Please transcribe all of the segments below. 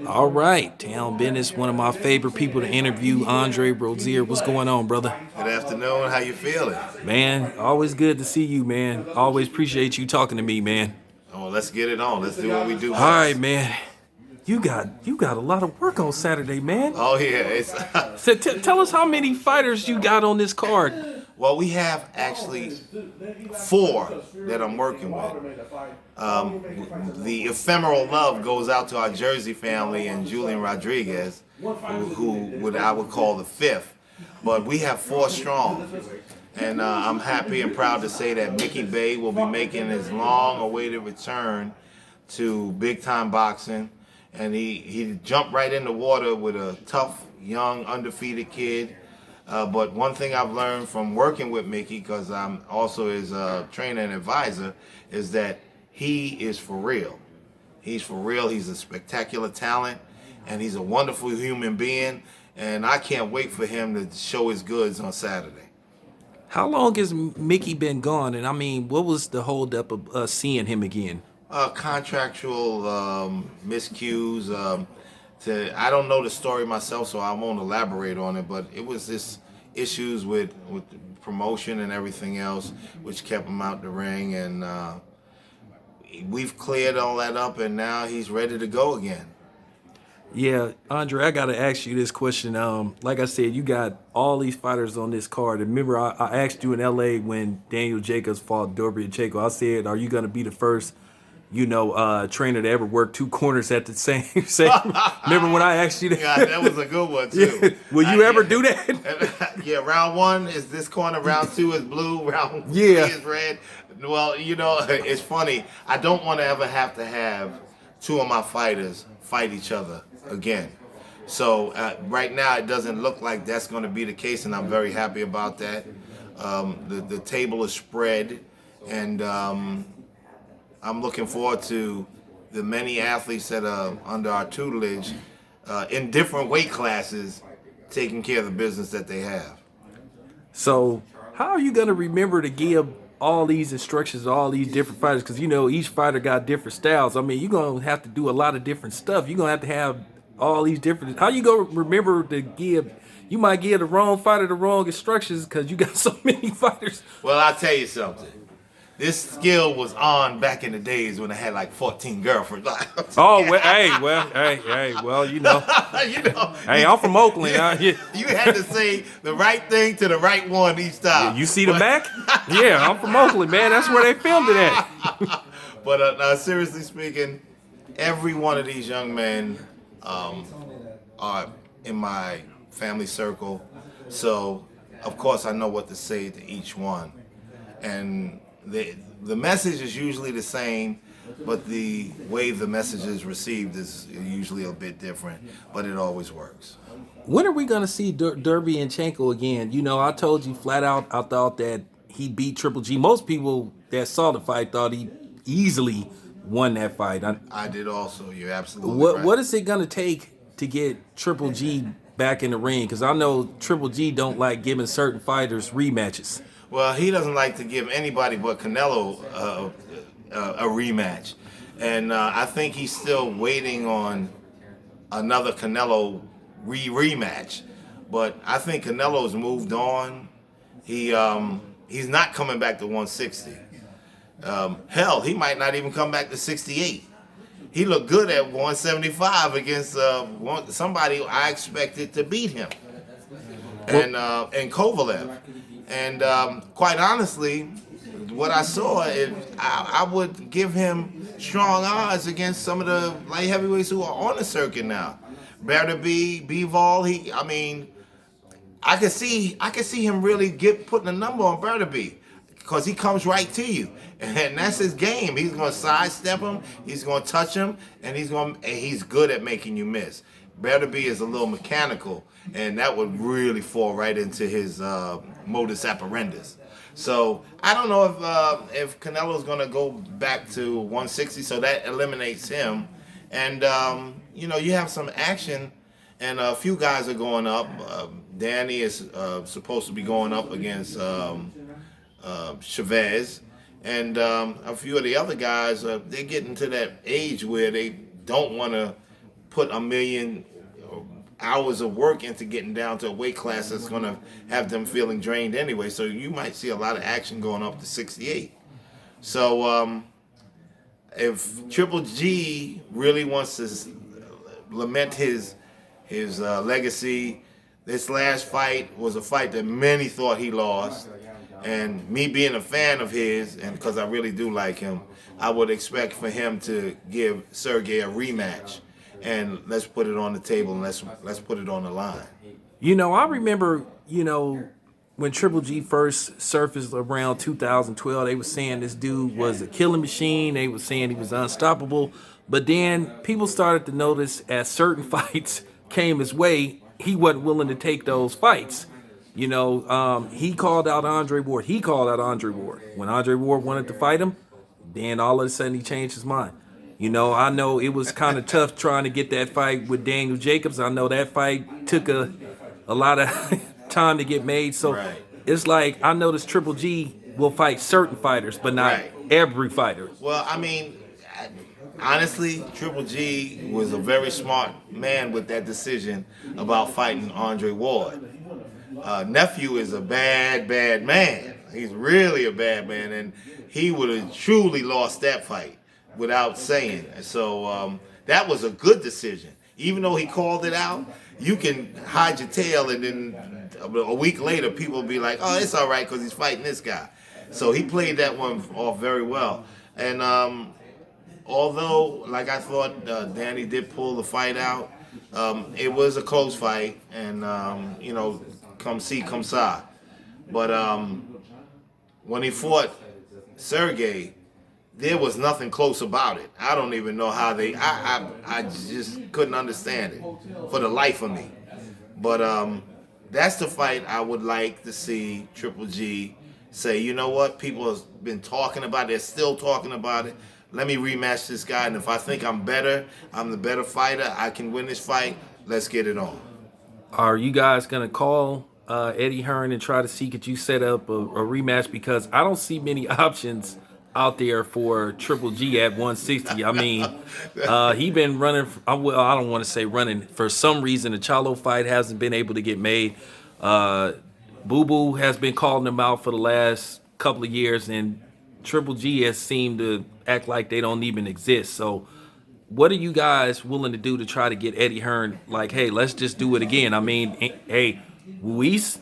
All right, town business. One of my favorite people to interview, Andre Rozier. What's going on, brother? Good afternoon. How you feeling? Man, always good to see you, man. Always appreciate you talking to me, man. Oh, let's get it on. Let's do what we do All right, best. man. You got a lot of work on Saturday, man. Oh yeah, it's So tell us how many fighters you got on this card. well, we have actually four that I'm working with. The ephemeral love goes out to our Jersey family and Julian Rodriguez, who would I would call the fifth. But we have four strong. And I'm happy and proud to say that Mickey Bay will be making his long-awaited return to big-time boxing. And he jumped right in the water with a tough, young, undefeated kid. But one thing I've learned from working with Mickey, because I'm also his trainer and advisor, is that he is for real. He's for real. He's a spectacular talent, and he's a wonderful human being. And I can't wait for him to show his goods on Saturday. How long has Mickey been gone? And I mean, what was the holdup of us seeing him again? Contractual miscues. I don't know the story myself, so I won't elaborate on it. But it was this issues with promotion and everything else, which kept him out the ring. And we've cleared all that up, and now he's ready to go again. Yeah, Andre, I gotta ask you this question. Like I said, you got all these fighters on this card. And remember, I asked you in LA when Daniel Jacobs fought Dorbiachenko. I said, "Are you gonna be the first, trainer to ever work two corners at the same?" Remember when I asked you that? Yeah, that was a good one too. Yeah. Will you ever do that? Yeah, round one is this corner, round two is blue, round Yeah. three is red. Well, it's funny. I don't want to ever have to have two of my fighters fight each other again. So right now it doesn't look like that's going to be the case, and I'm very happy about that. The table is spread, and I'm looking forward to the many athletes that are under our tutelage in different weight classes taking care of the business that they have. So, how are you gonna remember to give all these instructions to all these different fighters? Because each fighter got different styles. I mean, you're gonna have to do a lot of different stuff. You're gonna have all these different. How you gonna remember to give? You might give the wrong fighter the wrong instructions because you got so many fighters. Well, I'll tell you something. This skill was on back in the days when I had like 14 girlfriends. Oh, well, you know, Hey, I'm from Oakland. You had to say the right thing to the right one each time. You see the Mac? Yeah, I'm from Oakland, man. That's where they filmed it at. But seriously speaking, every one of these young men are in my family circle. So, of course, I know what to say to each one. And the message is usually the same, but the way the message is received is usually a bit different, but it always works. When are we going to see Derby and Chanko again? I told you flat out, I thought that he beat Triple G. Most people that saw the fight thought he easily won that fight. I did also. You're absolutely right. What is it going to take to get Triple G back in the ring? Because I know Triple G don't like giving certain fighters rematches. Well, he doesn't like to give anybody but Canelo a rematch. And I think he's still waiting on another Canelo rematch. But I think Canelo's moved on. He's not coming back to 160. Hell, he might not even come back to 68. He looked good at 175 against somebody I expected to beat him. And Kovalev. And quite honestly, what I saw, I would give him strong odds against some of the light heavyweights who are on the circuit now. Bernabe, Bivol, I could see him really putting a number on Bernabe because he comes right to you, and that's his game. He's going to sidestep him, he's going to touch him, and he's good at making you miss. Bernabe is a little mechanical, and that would really fall right into his modus operandi. So I don't know if Canelo's going to go back to 160, so that eliminates him. And you have some action, and a few guys are going up. Danny is supposed to be going up against Chavez, and a few of the other guys they're getting to that age where they don't want to put a million hours of work into getting down to a weight class that's going to have them feeling drained anyway. So you might see a lot of action going up to 68. So if Triple G really wants to lament his legacy, this last fight was a fight that many thought he lost. And me being a fan of his, and because I really do like him, I would expect for him to give Sergey a rematch. And let's put it on the table and let's put it on the line. I remember, when Triple G first surfaced around 2012, they were saying this dude was a killing machine. They were saying he was unstoppable. But then people started to notice as certain fights came his way, he wasn't willing to take those fights. He called out Andre Ward. When Andre Ward wanted to fight him, then all of a sudden he changed his mind. I know it was kind of tough trying to get that fight with Daniel Jacobs. I know that fight took a lot of time to get made. So Right. It's like I noticed Triple G will fight certain fighters, but not Right. every fighter. Well, I mean, honestly, Triple G was a very smart man with that decision about fighting Andre Ward. Nephew is a bad, bad man. He's really a bad man, and he would have truly lost that fight without saying. So that was a good decision. Even though he called it out, you can hide your tail, and then a week later, people will be like, "Oh, it's all right because he's fighting this guy." So he played that one off very well. And although, like I thought, Danny did pull the fight out, it was a close fight, and come see, come saw. But when he fought Sergey, there was nothing close about it. I don't even know how I just couldn't understand it for the life of me. But that's the fight I would like to see Triple G say, you know what, people have been talking about it, they're still talking about it. Let me rematch this guy, and if I think I'm better, I'm the better fighter, I can win this fight, let's get it on. Are you guys gonna call Eddie Hearn and try to see could you set up a rematch? Because I don't see many options out there for Triple G at 160. I mean, he been running. Well, I don't want to say running. For some reason, the Chalo fight hasn't been able to get made. Boo Boo has been calling him out for the last couple of years, and Triple G has seemed to act like they don't even exist. So, what are you guys willing to do to try to get Eddie Hearn? Like, hey, let's just do it again. I mean, hey, Luis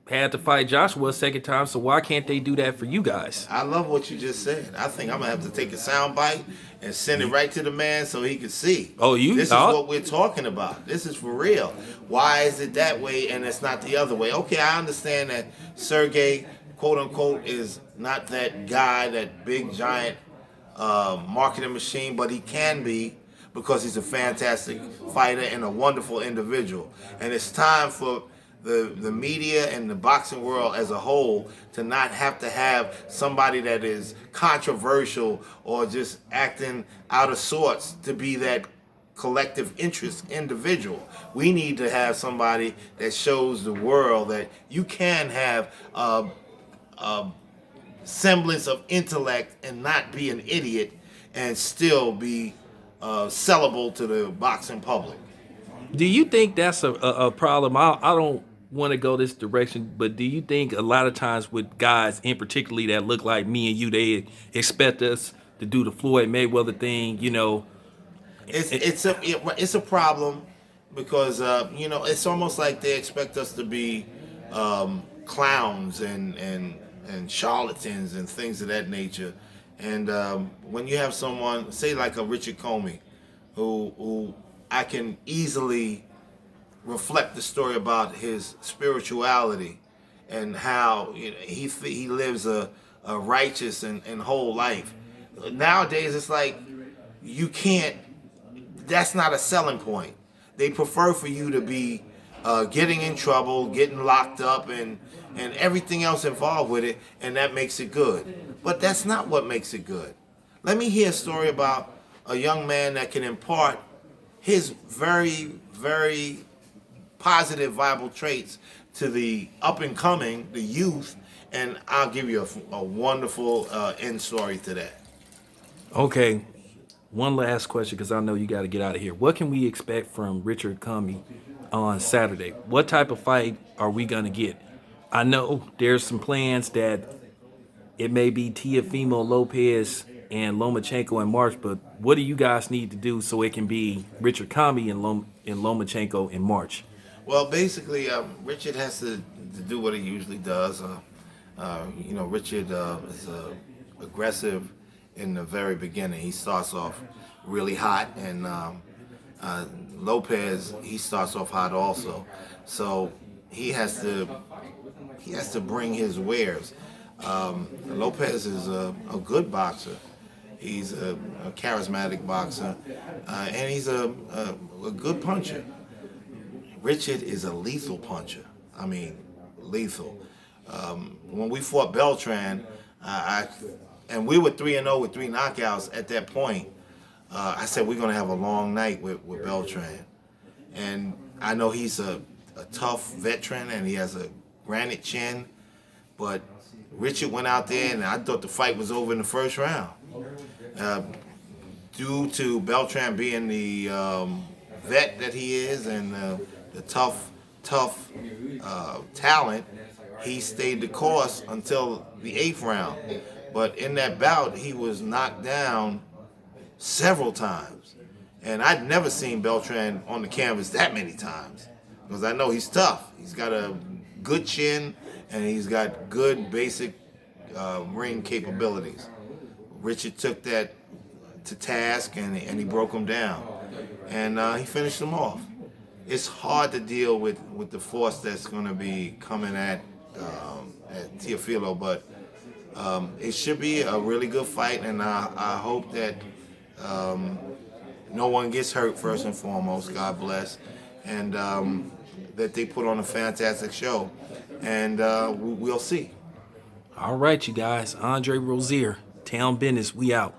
had to fight Joshua a second time, so why can't they do that for you guys? I love what you just said. I think I'm gonna have to take a sound bite and send it right to the man so he can see. Oh, This is what we're talking about. This is for real. Why is it that way and it's not the other way? Okay, I understand that Sergey, quote unquote, is not that guy, that big giant marketing machine, but he can be because he's a fantastic fighter and a wonderful individual. And it's time for the media and the boxing world as a whole to not have to have somebody that is controversial or just acting out of sorts to be that collective interest individual. We need to have somebody that shows the world that you can have a semblance of intellect and not be an idiot and still be sellable to the boxing public. Do you think that's a problem? I don't want to go this direction, but do you think a lot of times with guys in particularly that look like me and you, they expect us to do the Floyd Mayweather thing, It's a problem because it's almost like they expect us to be clowns and charlatans and things of that nature. And when you have someone, say like a Richard Comey, who I can easily reflect the story about his spirituality and how he lives a righteous and whole life. Nowadays, it's like you can't. That's not a selling point. They prefer for you to be getting in trouble, getting locked up, and everything else involved with it, and that makes it good. But that's not what makes it good. Let me hear a story about a young man that can impart his very, very positive, viable traits to the up and coming, the youth, and I'll give you a wonderful end story to that. Okay. One last question, because I know you got to get out of here. What can we expect from Richard Comey on Saturday? What type of fight are we gonna get? I know there's some plans that it may be Tiafimo Lopez and Lomachenko in March, but what do you guys need to do so it can be Richard Comey and Lomachenko in March? Well, basically, Richard has to do what he usually does. Richard is aggressive in the very beginning. He starts off really hot, and Lopez, he starts off hot also. So he has to bring his wares. Lopez is a good boxer. He's a charismatic boxer, and he's a good puncher. Richard is a lethal puncher. I mean, lethal. When we fought Beltran, and we were 3-0 with 3 knockouts at that point. I said we're gonna have a long night with Beltran, and I know he's a tough veteran and he has a granite chin, but Richard went out there and I thought the fight was over in the first round. Uh, Due to Beltran being the vet that he is and the tough talent, he stayed the course until the 8th round. But in that bout, he was knocked down several times. And I'd never seen Beltran on the canvas that many times because I know he's tough. He's got a good chin and he's got good basic ring capabilities. Richard took that to task and he broke him down. And he finished him off. It's hard to deal with the force that's going to be coming at Teofilo, but it should be a really good fight, and I hope that no one gets hurt first and foremost. God bless, and that they put on a fantastic show, and we'll see. All right, you guys. Andre Rozier, Town Business, we out.